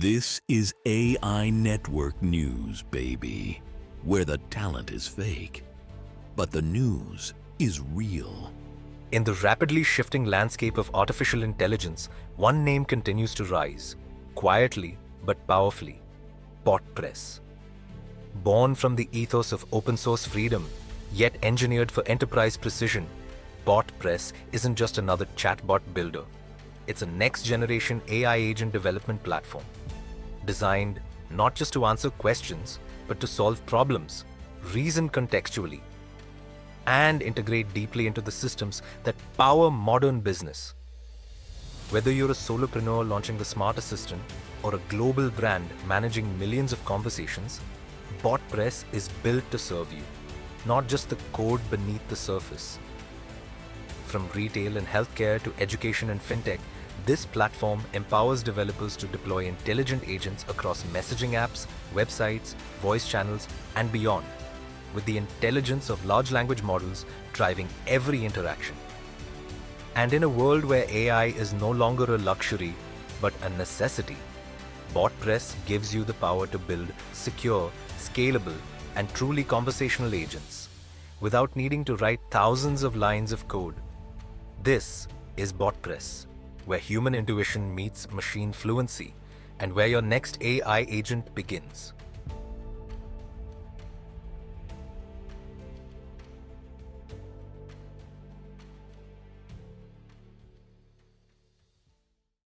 This is AI Network News, baby, where the talent is fake, but the news is real. In the rapidly shifting landscape of artificial intelligence, one name continues to rise, quietly but powerfully: BotPress. Born from the ethos of open-source freedom, yet engineered for enterprise precision, BotPress isn't just another chatbot builder. It's a next-generation AI agent development platform, designed not just to answer questions, but to solve problems, reason contextually, and integrate deeply into the systems that power modern business. Whether you're a solopreneur launching the smart assistant or a global brand managing millions of conversations, BotPress is built to serve you, not just the code beneath the surface. From retail and healthcare to education and fintech, this platform empowers developers to deploy intelligent agents across messaging apps, websites, voice channels, and beyond, with the intelligence of large language models driving every interaction. And in a world where AI is no longer a luxury, but a necessity, BotPress gives you the power to build secure, scalable, and truly conversational agents, without needing to write thousands of lines of code. This is BotPress, where human intuition meets machine fluency, and where your next AI agent begins.